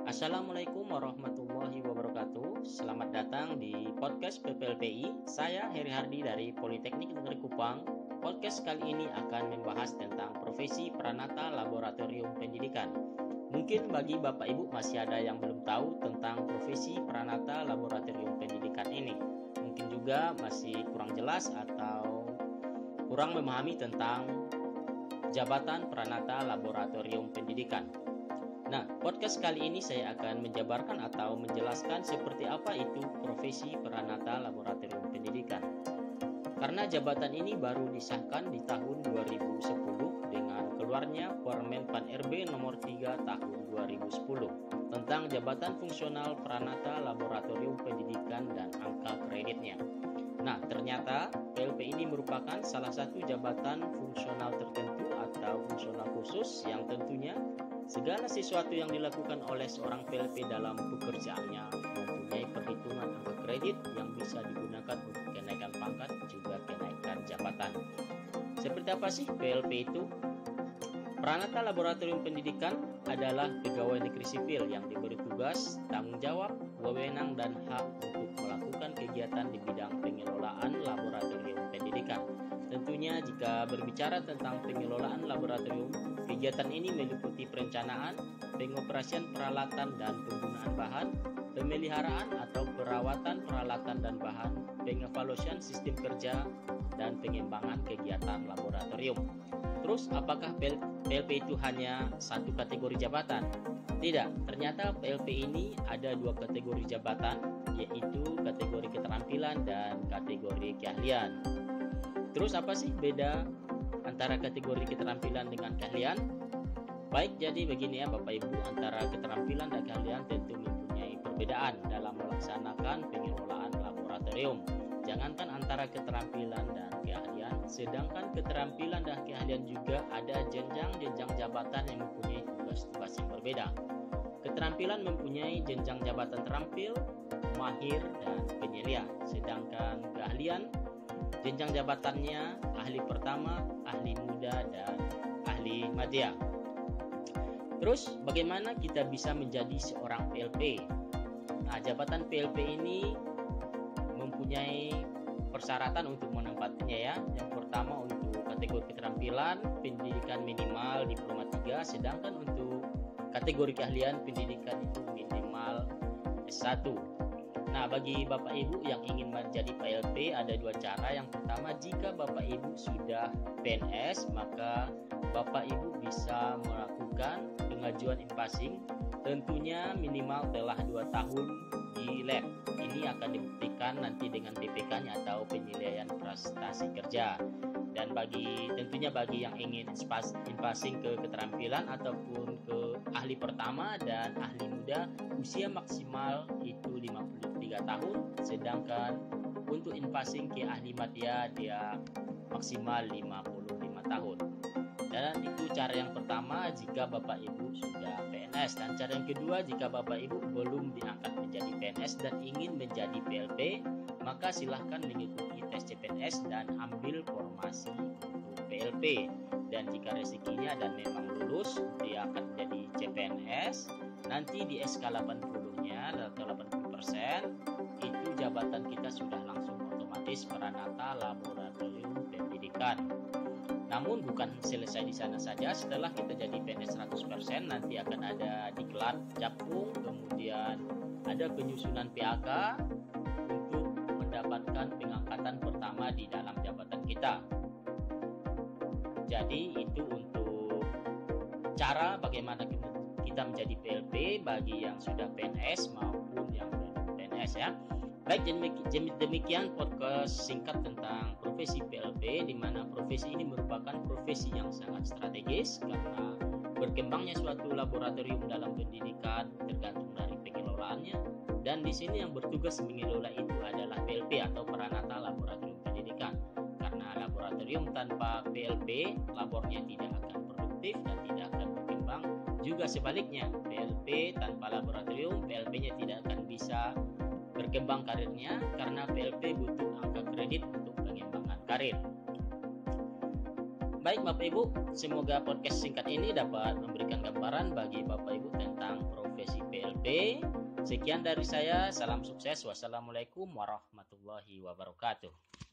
Assalamualaikum warahmatullahi wabarakatuh. Selamat datang di podcast PPLPI. Saya Heri Hardi dari Politeknik Negeri Kupang. Podcast kali ini akan membahas tentang profesi Pranata Laboratorium Pendidikan. Mungkin bagi Bapak Ibu masih ada yang belum tahu tentang profesi Pranata Laboratorium Pendidikan ini. Mungkin juga masih kurang jelas atau kurang memahami tentang jabatan Pranata Laboratorium Pendidikan. Nah, podcast kali ini saya akan menjabarkan atau menjelaskan seperti apa itu profesi Pranata Laboratorium Pendidikan. Karena jabatan ini baru disahkan di tahun 2010 dengan keluarnya Permen Pan RB nomor 3 tahun 2010 tentang jabatan fungsional Pranata Laboratorium Pendidikan dan angka kreditnya. Nah, ternyata PLP ini merupakan salah satu jabatan fungsional tertentu atau fungsional khusus yang tentunya segala sesuatu yang dilakukan oleh seorang PLP dalam pekerjaannya mempunyai perhitungan angka kredit yang bisa digunakan untuk kenaikan pangkat juga kenaikan jabatan. Seperti apa sih PLP itu? Pranata Laboratorium Pendidikan adalah pegawai negeri sipil yang diberi tugas, tanggung jawab, wewenang, dan hak untuk melakukan kegiatan di bidang pengelolaan laboratorium pendidikan. Tentunya jika berbicara tentang pengelolaan laboratorium, kegiatan ini meliputi perencanaan, pengoperasian peralatan dan penggunaan bahan, pemeliharaan atau perawatan peralatan dan bahan, pengevaluasian sistem kerja, dan pengembangan kegiatan laboratorium. Terus, apakah PLP itu hanya satu kategori jabatan? Tidak, ternyata PLP ini ada dua kategori jabatan, yaitu kategori keterampilan dan kategori keahlian. Terus apa sih beda antara kategori keterampilan dengan keahlian? Baik, jadi begini ya Bapak Ibu, antara keterampilan dan keahlian tentu mempunyai perbedaan dalam melaksanakan pengelolaan laboratorium. Jangankan antara keterampilan dan keahlian, sedangkan keterampilan dan keahlian juga ada jenjang-jenjang jabatan yang mempunyai tugas-tugas yang berbeda. Keterampilan mempunyai jenjang jabatan terampil, mahir, dan penyelia. Sedangkan keahlian, jenjang jabatannya ahli pertama, ahli muda, dan ahli madya. Terus, bagaimana kita bisa menjadi seorang PLP? Nah, jabatan PLP ini mempunyai persyaratan untuk menempatinya ya. Yang pertama untuk kategori keterampilan pendidikan minimal diploma 3, sedangkan untuk kategori keahlian pendidikan itu minimal S1. Nah, bagi Bapak Ibu yang ingin menjadi PLP ada dua cara. Yang pertama, jika Bapak Ibu sudah PNS, maka Bapak Ibu bisa melakukan pengajuan in-passing, tentunya minimal telah 2 tahun di lab. Ini akan dibuktikan nanti dengan PPK-nya atau penilaian prestasi kerja. Dan tentunya bagi yang ingin in-passing ke keterampilan ataupun ke ahli pertama dan ahli muda, usia maksimal itu 53 tahun, sedangkan untuk in-passing ke ahli madya dia maksimal 55 tahun. Dan itu cara yang pertama jika Bapak Ibu sudah PNS. Dan cara yang kedua, jika Bapak Ibu belum diangkat menjadi PNS dan ingin menjadi PLP, maka silahkan mengikuti tes CPNS dan ambil formasi untuk PLP. Dan jika rezekinya dan memang lulus, dia akan menjadi CPNS. Nanti di SK 80-nya atau 80%, itu jabatan kita sudah langsung otomatis Pranata Laboratorium Pendidikan. Namun bukan selesai di sana saja. Setelah kita jadi PNS 100%, nanti akan ada diklat capung, kemudian ada penyusunan PAK untuk mendapatkan pengangkatan pertama di dalam jabatan kita. Jadi itu untuk cara bagaimana kita menjadi PLP bagi yang sudah PNS maupun yang belum PNS ya. Baik, demikian podcast singkat tentang profesi PLP, di mana profesi ini merupakan profesi yang sangat strategis karena berkembangnya suatu laboratorium dalam pendidikan tergantung dari pengelolaannya. Dan di sini yang bertugas mengelola itu adalah PLP atau Pranata Laboratorium Pendidikan. Karena laboratorium tanpa PLP, labornya tidak akan produktif dan tidak akan berkembang. Juga sebaliknya, PLP tanpa laboratorium, PLP-nya tidak akan bisa berkembang karirnya karena PLP butuh angka kredit untuk pengembangan karir. Baik Bapak Ibu, semoga podcast singkat ini dapat memberikan gambaran bagi Bapak Ibu tentang profesi PLP PPLP. Sekian dari saya, salam sukses. Wassalamualaikum warahmatullahi wabarakatuh.